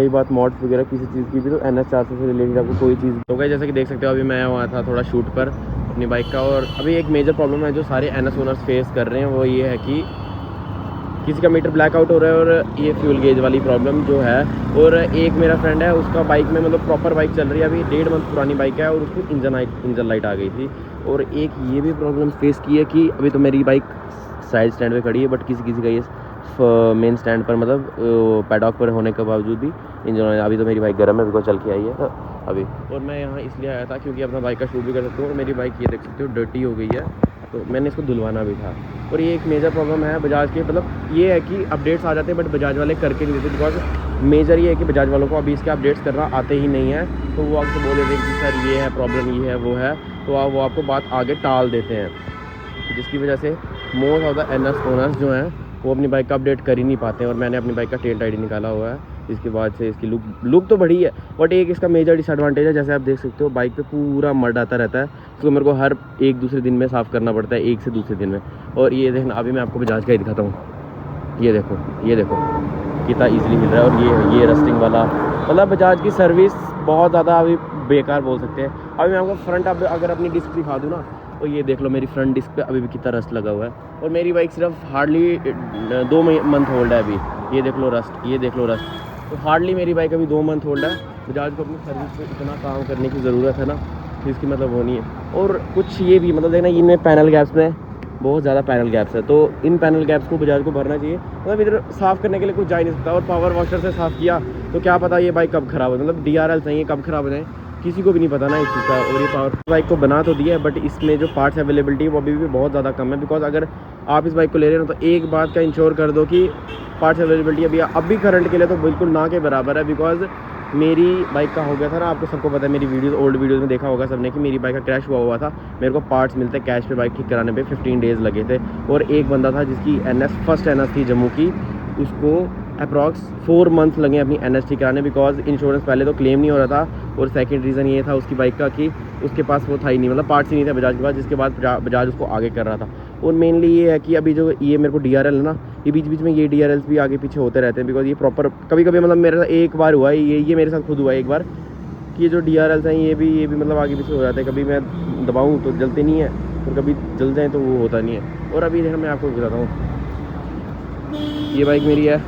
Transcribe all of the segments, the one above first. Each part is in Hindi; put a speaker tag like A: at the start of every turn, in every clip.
A: कई बात मॉड्स वगैरह किसी चीज़ की भी तो NS400 से रिलेटेड आपको कोई चीज़ तो गई। जैसे कि देख सकते हो अभी मैं वहाँ था थोड़ा शूट पर अपनी बाइक का, और अभी एक मेजर प्रॉब्लम है जो सारे NS ओनर्स फेस कर रहे हैं, वो ये है कि किसी का मीटर ब्लैकआउट हो रहा है, और ये फ्यूल गेज वाली प्रॉब्लम जो है। और एक मेरा फ्रेंड है, उसका बाइक में मतलब प्रॉपर बाइक चल रही है, अभी 1.5 मंथ पुरानी बाइक है, और उसको इंजन लाइट आ गई थी। और एक ये भी प्रॉब्लम फेस की है कि अभी तो मेरी बाइक साइड स्टैंड पे खड़ी है, बट किसी किसी का ये मेन स्टैंड पर मतलब पैडॉक पर होने के बावजूद भी इंजन। अभी तो मेरी बाइक गर्म है बिकॉज चल के आई है अभी। और मैं यहाँ इसलिए आया था क्योंकि अपना बाइक का शूट भी कर सकता हूँ, और मेरी बाइक ये देख सकते हो डर्टी हो गई है, तो मैंने इसको धुलवाना भी था। और ये एक मेजर प्रॉब्लम है बजाज के, मतलब ये है कि अपडेट्स आ जाते हैं बट बजाज वाले करके नहीं देते, बिकॉज मेजर ये है कि बजाज वालों को अभी इसके अपडेट्स करना आते ही नहीं है। तो वो आपसे बोल देते हैं कि सर ये है प्रॉब्लम, ये है वो है, तो वो आपको बात आगे टाल देते हैं, जिसकी वजह से most of the NS owners जो हैं वो अपनी बाइक का अपडेट कर ही नहीं पाते हैं। और मैंने अपनी बाइक का टेल टाइडी निकाला हुआ है, इसके बाद से इसकी लुक तो बढ़ी है, बट एक इसका मेजर डिसएडवांटेज है, जैसे आप देख सकते हो बाइक पे पूरा मड आता रहता है, तो मेरे को हर एक दूसरे दिन में साफ़ करना पड़ता है, एक से दूसरे दिन में। और ये देखना, अभी मैं आपको बजाज का ही दिखाता हूँ, ये देखो कितना ईजिली मिल रहा है। और ये रस्टिंग वाला, मतलब बजाज की सर्विस बहुत ज़्यादा अभी बेकार बोल सकते हैं। अभी मैं आपको फ्रंट अगर अपनी डिस्क दिखा दूँ ना, तो ये देख लो मेरी फ्रंट डिस्क पे अभी भी कितना रस्ट लगा हुआ है, और मेरी बाइक सिर्फ हार्डली 2 मंथ ओल्ड है अभी। ये देख लो रस्ट, तो हार्डली मेरी बाइक अभी 2 मंथ ओल्ड है। बजाज को अपनी सर्विस पे इतना काम करने की ज़रूरत है ना, इसकी मतलब वो नहीं है। और कुछ ये भी मतलब देखना, इनमें पैनल गैप्स में बहुत ज़्यादा पैनल गैप्स है, तो इन पैनल गैप्स को बजाज को भरना चाहिए। मतलब इधर साफ़ करने के लिए कुछ जा ही नहीं सकता, और पावर वॉशर से साफ़ किया तो क्या पता ये बाइक कब ख़राब हो, मतलब DRL चाहिए कब ख़राब हो जाए, किसी को भी नहीं पता ना इस चीज़ का। और ये पावर बाइक को बना तो दिया है, बट इसमें जो पार्ट्स अवेलेबिलिटी है वो अभी भी बहुत ज़्यादा कम है। बिकॉज अगर आप इस बाइक को ले रहे हो तो एक बात का इंश्योर कर दो कि पार्ट्स अवेलेबिलिटी अभी करंट के लिए तो बिल्कुल ना के बराबर है। बिकॉज मेरी बाइक का हो गया था ना, आपको सबको पता है, मेरी ओल्ड वीडियोज़ में देखा होगा सबने कि मेरी बाइक का क्रैश हुआ था। मेरे को पार्ट्स मिलते कैश पे बाइक ठीक कराने पे 15 डेज़ लगे थे। और एक बंदा था जिसकी फर्स्ट NS थी जम्मू की, उसको अप्रॉक्स 4 मंथ लगे अपनी NS ठीक कराने, बिकॉज इंश्योरेंस पहले तो क्लेम नहीं हो रहा था, और सेकंड रीज़न ये था उसकी बाइक का कि उसके पास वो था ही नहीं, मतलब पार्ट्स ही नहीं थे बजाज के पास, जिसके बाद बजाज उसको आगे कर रहा था। और मेनली ये है कि अभी जो ये मेरे को DRL है ना, ये बीच बीच में ये DRLs भी आगे पीछे होते रहते हैं, बिकॉज ये प्रॉपर कभी कभी मतलब मेरे साथ एक बार हुआ है, ये मेरे साथ खुद हुआ है एक बार कि ये जो DRLs हैं ये भी मतलब आगे पीछे हो जाते हैं। कभी मैं दबाऊँ तो जलते नहीं है, और कभी जल जाए तो वो होता नहीं है। और अभी देखना मैं आपको बताता हूँ, ये बाइक मेरी है,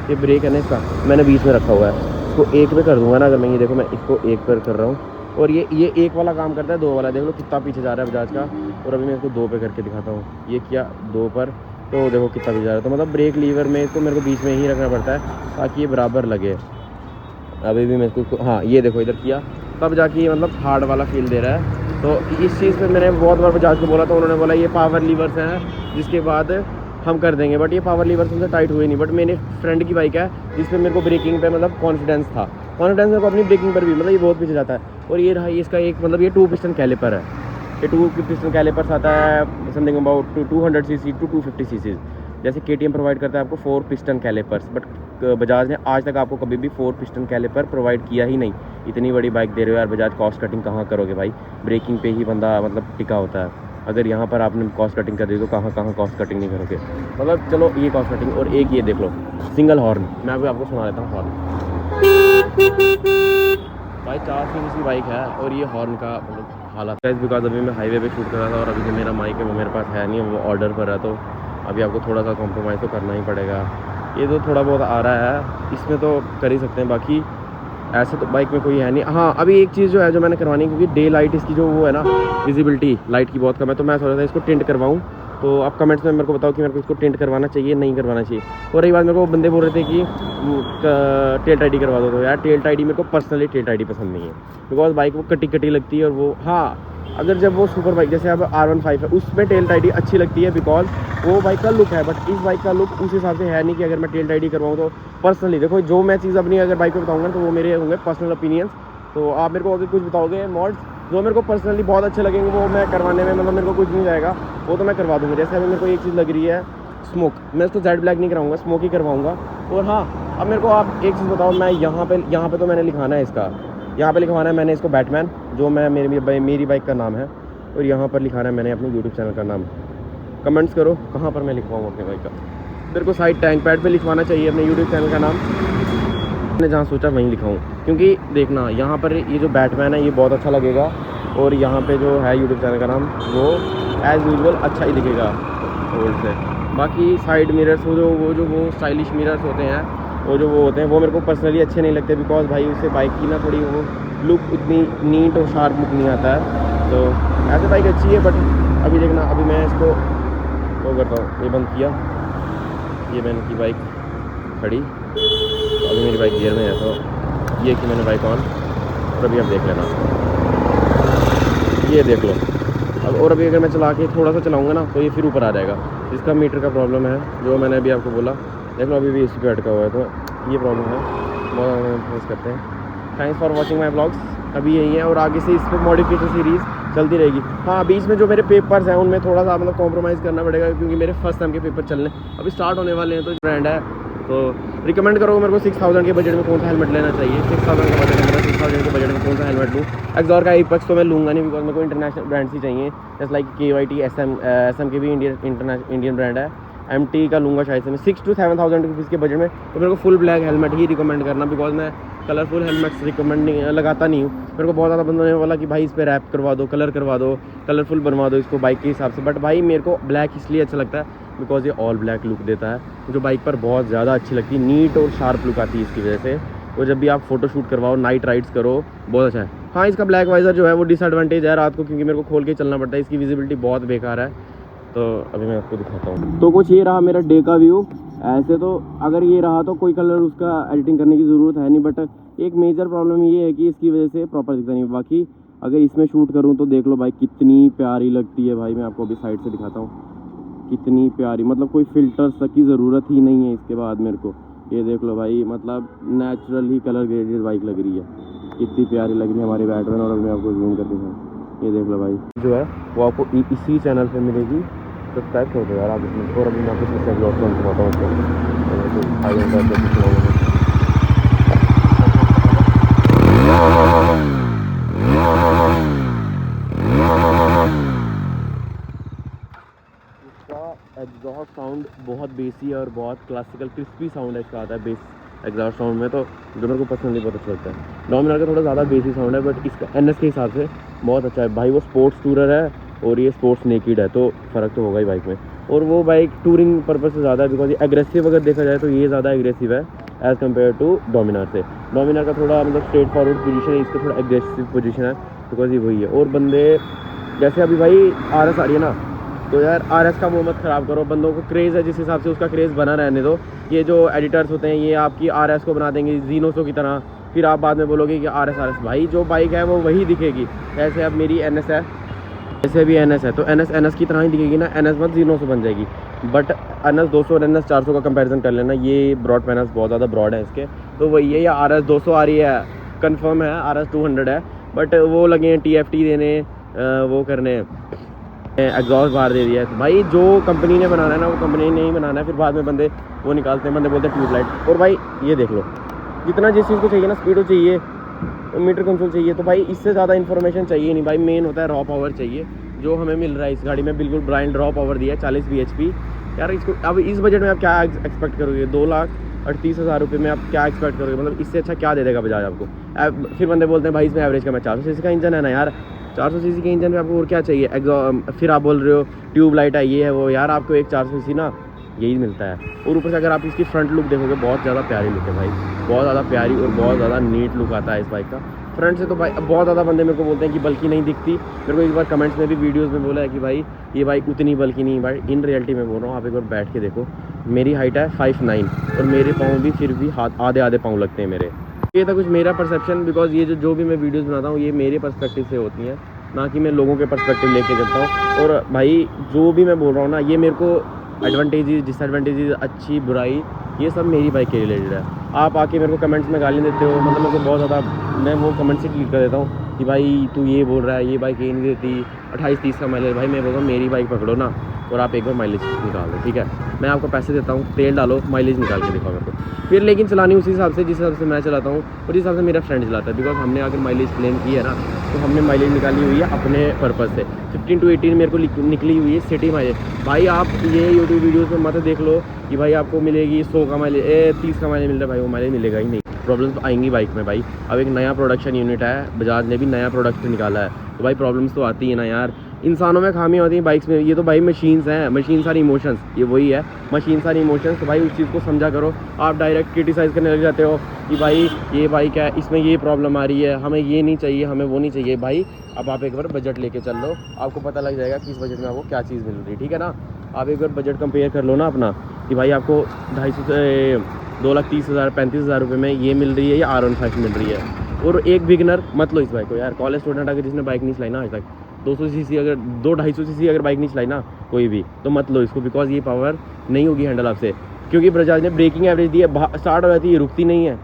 A: ये ब्रेक है ना इसका मैंने बीच में रखा हुआ है, इसको 1 पे कर दूंगा ना अगर मैं, ये देखो मैं इसको 1 पर कर रहा हूँ, और ये 1 वाला काम करता है, 2 वाला देख लो कितना पीछे जा रहा है बजाज का। और अभी मैं इसको 2 पे करके दिखाता हूँ, ये किया 2 पर, तो देखो कितना पीछे जा रहा है। तो मतलब ब्रेक लीवर में इसको मेरे को बीच में ही रखना पड़ता है ताकि ये बराबर लगे। अभी भी मैं इसको हाँ ये देखो इधर किया, तब जाके ये मतलब हार्ड वाला फील दे रहा है। तो इस चीज़ पर मैंने बहुत बार बजाज को बोला, तो उन्होंने बोला ये पावर लीवर्स हैं जिसके बाद हम कर देंगे, बट ये पावर लीवर से टाइट हुए नहीं। बट मेरे फ्रेंड की बाइक है जिस पे मेरे को ब्रेकिंग पे मतलब कॉन्फिडेंस मेरे को अपनी ब्रेकिंग पर भी, मतलब ये बहुत पीछे जाता है। और ये रहा इसका एक मतलब ये 2 पिस्टन कैलिपर है, ये 2 पिस्टन कैलिपर्स आता है something about 200 cc to 250 cc। जैसे KTM प्रोवाइड करता है आपको 4 पिस्टन कैलिपर्स, बट बजाज ने आज तक आपको कभी भी 4 पिस्टन कैलिपर प्रोवाइड किया ही नहीं। इतनी बड़ी बाइक दे रहे हो यार बजाज, कॉस्ट कटिंग कहाँ करोगे भाई, ब्रेकिंग पे ही बंदा मतलब टिका होता है। अगर यहाँ पर आपने कॉस्ट कटिंग कर दी तो कहाँ कॉस्ट कटिंग नहीं करोगे। मतलब चलो ये कॉस्ट कटिंग, और एक ये देख लो सिंगल हॉर्न, मैं अभी आपको सुना देता हूँ हॉर्न। भाई 4 सीरीज की बाइक है, और ये हॉर्न का मतलब हालत है, बिकॉज अभी मैं हाईवे पे शूट कर रहा था, और अभी जो मेरा माइक है वो मेरे पास है नहीं, वो ऑर्डर पर है, तो अभी आपको थोड़ा सा कॉम्प्रोमाइज़ तो करना ही पड़ेगा। ये तो थोड़ा बहुत आ रहा है, इसमें तो कर ही सकते हैं, बाकी ऐसे तो बाइक में कोई है नहीं। हाँ अभी एक चीज़ जो है जो मैंने करवानी है, क्योंकि डे लाइट इसकी जो वो है ना, विजिबिलिटी लाइट की बहुत कम है, तो मैं सोच रहा था इसको टिंट करवाऊँ। तो आप कमेंट्स में मेरे को बताओ कि मेरे को इसको टिंट करवाना चाहिए नहीं करवाना चाहिए। और रही बात, मेरे को बंदे बोल रहे थे कि टेल टाइडी करवा दो, तो यार टेल टाइडी मेरे को पर्सनली टेल टाइडी पसंद नहीं है, बिकॉज बाइक वो कटी लगती है। और वो हाँ अगर जब वो सुपर बाइक जैसे अब R15 है उसमें टेल टाइडी अच्छी लगती है, बिकॉज वो बाइक का लुक है, बट इस बाइक का लुक उस हिसाब से है नहीं कि अगर मैं टेल टाइडी करवाऊँ। तो पर्सनली देखो, जो मैं चीज़ अपनी अगर बाइक पे बताऊँगा तो वो मेरे होंगे पर्सनल ओपिनियंस। तो आप मेरे को अगर कुछ बताओगे मॉड्स जो मेरे को पर्सनली बहुत अच्छे लगेंगे, वो मैं करवाने में मतलब मेरे को कुछ नहीं जाएगा, वो तो मैं करवा दूँगा। जैसे अभी मेरे को एक चीज़ लग रही है स्मोक, मैं इसको जेड ब्लैक नहीं कराऊंगा, स्मोक ही करवाऊँगा। और हाँ अब मेरे को आप एक चीज़ बताओ, मैं यहाँ पे तो मैंने लिखाना है इसका, यहाँ पे लिखवाना है मैंने इसको बैटमैन, जो मैं मेरी बाइक का नाम है, और यहाँ पर लिखाना है मैंने अपने यूट्यूब चैनल का नाम। कमेंट्स करो कहाँ पर मैं लिखवाऊँ अपने बाइक का। मेरे को साइड टैंक पैड पे लिखवाना चाहिए अपने यूट्यूब चैनल का नाम, मैंने जहाँ सोचा वहीं लिखाऊँ, क्योंकि देखना यहाँ पर ये जो बैटमैन है ये बहुत अच्छा लगेगा, और यहाँ पे जो है यूट्यूब चैनल का नाम वो एज़ यूजुअल अच्छा ही दिखेगा ओल्ड से। बाकी साइड मिरर्स वो स्टाइलिश मिरर्स होते हैं, वो होते हैं वो मेरे को पर्सनली अच्छे नहीं लगते, बिकॉज भाई उससे बाइक की ना थोड़ी वो लुक इतनी नीट और शार्प लुक नहीं आता है। तो ऐसे बाइक अच्छी है, बट अभी देखना, अभी मैं इसको वो करता हूँ, ये बंद किया, ये मैंने की बाइक खड़ी, तो अभी मेरी बाइक गियर में है, तो ये कि मैंने बाइक ऑन, और अभी आप देख लेना, ये देख लो अब। और अभी अगर मैं चला के थोड़ा सा चलाऊँगा ना तो ये फिर ऊपर आ जाएगा, इसका मीटर का प्रॉब्लम है जो मैंने अभी आपको बोला। देख लो अभी भी इसी पे अटका हुआ है, तो ये प्रॉब्लम है, बहुत फेस करते हैं। Thanks for watching my blogs, अभी यही है, और आगे से इस पर मॉडिफिकेशन सीरीज़ चलती रहेगी। हाँ, बीच में जो मेरे पेपर्स हैं उनमें थोड़ा सा मतलब कॉम्प्रोमाइज़ करना पड़ेगा, क्योंकि मेरे फर्स्ट टाइम के पेपर चलने अभी स्टार्ट होने वाले हैं। तो ब्रांड है, तो रिकमेंड करोगे मेरे को 6000 के बजट में कौन सा हेलमेट लेना चाहिए? 6000 का बजट है मेरा, 6000 के बजट में कौन सा हेलमेट लूँ? एक्सॉर का एपेक्स तो मैं लूँगा नहीं, बिकॉज मेरे को इंटरनेशनल ब्रांड्स ही चाहिए, जैसे लाइक KYT, SM के भी इंडियन ब्रांड है। MT का लूँगा शायद से मैं 6 to 7000 रुपीज़ के बजट में। तो मेरे को फुल ब्लैक हेलमेट ही रिकमेंड करना, बिकॉज मैं कलरफुल हेलमेट्स रिकमेंड नहीं लगाता नहीं हूँ। मेरे को बहुत ज़्यादा बंदों ने बोला कि भाई इस पर रैप करवा दो, कलर करवा दो, कलरफुल बनवा दो इसको बाइक के हिसाब से, बट भाई मेरे को ब्लैक इसलिए अच्छा लगता है बिकॉज ये ऑल ब्लैक लुक देता है, जो बाइक पर बहुत ज़्यादा अच्छी लगती है, नीट और शार्प लुक आती है इसकी वजह से। और जब भी आप फोटो शूट करवाओ, नाइट राइड्स करो, बहुत अच्छा है। हाँ, इसका ब्लैक वाइजर जो है वो डिसएडवांटेज है रात को, क्योंकि मेरे को खोल के चलना पड़ता है, इसकी विजिबिलिटी बहुत बेकार है। तो अभी मैं आपको दिखाता हूँ। तो कुछ ये रहा मेरा डे का व्यू। ऐसे तो अगर ये रहा तो कोई कलर उसका एडिटिंग करने की ज़रूरत है नहीं, बट एक मेजर प्रॉब्लम ये है कि इसकी वजह से प्रॉपर दिखता नहीं। बाकी अगर इसमें शूट करूँ तो देख लो भाई कितनी प्यारी लगती है भाई। मैं आपको अभी साइड से दिखाता हूँ, कितनी प्यारी, मतलब कोई फिल्टर्स तक की ज़रूरत ही नहीं है इसके बाद मेरे को। ये देख लो भाई, मतलब नेचुरल ही कलर ग्रेडेड बाइक लग रही है, कितनी प्यारी लग रही है हमारी बैटमैन। और अभी मैं आपको जूम करके दिखाऊँ, ये देख लो भाई, जो है वो आपको इसी चैनल पर मिलेगी। सब्सक्राइब कर दो यार आप इसमें। और अभी मैं आपको सबसे ब्लॉग में दिखाता हूँ इसका एग्जॉस्ट साउंड बहुत बेसी है और बहुत क्लासिकल क्रिस्पी साउंड है इसका आता है बेस एग्जॉस्ट साउंड में, तो जो मेरे को पर्सनली बहुत अच्छा लगता है। डोमिनार का थोड़ा ज़्यादा बेसी साउंड है, बट इसका NS के हिसाब से बहुत अच्छा है भाई। वो स्पोर्ट्स टूरर है और ये स्पोर्ट्स नेकेड है, तो फ़र्क तो होगा ही बाइक में। और वो बाइक टूरिंग पर्पस से ज़्यादा है, बिकॉज ये एग्रेसिव अगर देखा जाए तो ये ज़्यादा एग्रेसिव है एज़ कम्पेयर टू डोमिनार से। डोमिनार का थोड़ा मतलब स्ट्रेट फॉरवर्ड पोजीशन है, इसका थोड़ा एग्रेसिव पोजीशन है, बिकॉज ये वही है। और बंदे जैसे अभी भाई RS आ रही है ना, तो यार RS का वो मत ख़राब करो। बंदों को क्रेज़ है जिस हिसाब से उसका क्रेज़ बना रहने दो। ये जो एडिटर्स होते हैं ये आपकी RS को बना देंगे जीनोसो की तरह, फिर आप बाद में बोलोगे कि RS भाई जो बाइक है वो वही दिखेगी। ऐसे अब मेरी NS है, ऐसे भी NS है, तो NS की तरह ही दिखेगी ना। NS मत जीनोसो बन जाएगी, बट NS 200 और NS 400 का कंपैरिजन कर लेना, ये ब्रॉड पैनल्स बहुत ज़्यादा ब्रॉड है इसके, तो वही है। या RS 200 आ रही है, कंफर्म है RS 200 है, बट वो लगे हैं TFT देने, वो करने, एग्जॉस्ट बाहर दे दिया है। तो भाई जो कंपनी ने बनाना है ना वो कंपनी ने ही बनाना है, फिर बाद में बंदे वो निकालते हैं, बंदे बोलते हैं ट्यूबलाइट। और भाई ये देख लो, जितना जिस चीज़ को चाहिए ना, स्पीडो चाहिए, मीटर कंट्रोल चाहिए, तो भाई इससे ज़्यादा इन्फॉर्मेशन चाहिए नहीं भाई। मेन होता है रॉ पावर चाहिए, जो हमें मिल रहा है इस गाड़ी में। बिल्कुल ब्रांड रॉ पावर दिया है 40 bhp। यार इसको अब इस बजट में आप क्या एक्सपेक्ट करोगे? 2,38,000 रुपये में आप क्या एक्सपेक्ट करोगे? मतलब इससे अच्छा क्या दे देगा बजाज आपको? फिर बंदे बोलते हैं भाई इसमें एवरेज का मैं 400 cc का इंजन है ना यार, 400 cc के इंजन में आपको और क्या चाहिए? फिर आप बोल रहे हो ट्यूबलाइट है, ये है वो। यार आपको एक 400 cc ना यही मिलता है। और ऊपर से अगर आप इसकी फ्रंट लुक देखोगे, बहुत ज़्यादा प्यारी लुक है भाई, बहुत ज़्यादा प्यारी और बहुत ज़्यादा नीट लुक आता है इस बाइक का फ्रंट से। तो भाई बहुत ज़्यादा बंदे मेरे को बोलते हैं कि बल्कि नहीं दिखती। मेरे को एक बार कमेंट्स में भी वीडियोस में बोला है कि भाई ये बाइक उतनी बल्कि नहीं। भाई इन रियलिटी में बोल रहा हूँ, आप एक बार बैठ के देखो। मेरी हाइट है 5'9" और मेरे पाँव भी फिर भी आधे पाँव लगते हैं मेरे। ये था कुछ मेरा परसेप्शन, बिकॉज ये जो भी मैं वीडियोज़ बनाता हूँ ये मेरे पर्सपेक्टिव से होती हैं, ना कि मैं लोगों के पर्सपेक्टिव लेके चलता हूँ। और भाई जो भी मैं बोल रहा हूँ ना, ये मेरे को एडवांटेजेस, डिसएडवांटेजेस, अच्छी बुराई, ये सब मेरी बाइक के रिलेटेड है। आप आके मेरे को कमेंट्स में गाली देते हो, मतलब मेरे को बहुत ज़्यादा, मैं वो कमेंट्स से क्लिक कर देता हूँ कि भाई तू ये बोल रहा है, ये बाइक ये नहीं देती, 28-30 का माइलेज। भाई मैं बोल रहा हूँ मेरी बाइक पकड़ो ना और आप एक बार माइलेज निकाल दो, ठीक है? मैं आपको पैसे देता हूँ, तेल डालो, माइलेज निकाल के दिखाओ मेरे को। फिर लेकिन चलानी उसी हिसाब से जिस हिसाब से मैं चलाता हूँ और जिस हिसाब से मेरा फ्रेंड चलाता है। बिकॉज हमने अगर माइलेज क्लेम की है ना, तो हमने माइलेज निकाली हुई है अपने पर्पज़ से। 15 to 18 मेरे को निकली हुई है सिटी माइलेज। भाई आप ये यूट्यूब वीडियोज़ में मत देख लो कि भाई आपको मिलेगी 100 का माइलेज, 30 का माइलेज मिल रहा है, भाई वो माइलेज मिलेगा ही नहीं। प्रॉब्लम्स आएंगी बाइक में भाई। अब एक नया प्रोडक्शन यूनिट है, बजाज ने भी नया प्रोडक्ट निकाला है, तो भाई प्रॉब्लम्स तो आती है ना यार। इंसानों में खामियां होती हैं, बाइक्स में। ये तो भाई मशीन्स हैं, मशीन्स आर इमोशंस, ये वही है, मशीन्स आर इमोशंस। तो भाई उस चीज़ को समझा करो। आप डायरेक्ट क्रिटिसाइज़ करने लग जाते हो कि भाई ये बाइक है, इसमें ये प्रॉब्लम आ रही है, हमें ये नहीं चाहिए, हमें वो नहीं चाहिए। भाई अब आप एक बार बजट लेके चल लो, आपको पता लग जाएगा कि इस बजट में आपको क्या चीज़ मिल रही है, ठीक है ना। आप एक बार बजट कंपेयर कर लो ना अपना, कि भाई आपको 250 से 2,30,000 35,000 रुपये में ये मिल रही है या R15 मिल रही है। और एक बिगनर मत लो इस बाइक को यार। कॉलेज स्टूडेंट अगर जिसने बाइक नहीं चलाई ना आज तक, 200 सीसी अगर 200-250 सीसी अगर बाइक नहीं चलाई ना कोई भी, तो मत लो इसको, बिकॉज ये पावर नहीं होगी हैंडल आपसे। क्योंकि बजाज ने ब्रेकिंग एवरेज दी है, स्टार्ट हो जाती है, ये रुकती नहीं है,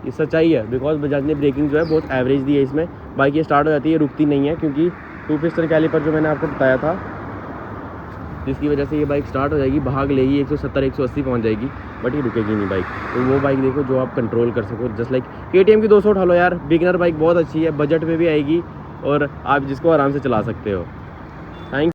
A: ये सच्चाई है। बिकॉज बजाज ने ब्रेकिंग जो है बहुत एवरेज दी है इसमें, बाइक ये स्टार्ट हो जाती है, रुकती नहीं है। क्योंकि 2 पिस्टन कैलिपर जो मैंने आपको बताया था, जिसकी वजह से ये बाइक स्टार्ट हो जाएगी, भाग लेगी, 170-180 पहुंच जाएगी, बट ये रुकेगी नहीं बाइक। तो वो बाइक देखो जो आप कंट्रोल कर सको, जस्ट लाइक KTM की 200 उठा लो यार, बिगनर बाइक बहुत अच्छी है, बजट में भी आएगी और आप जिसको आराम से चला सकते हो। थैंक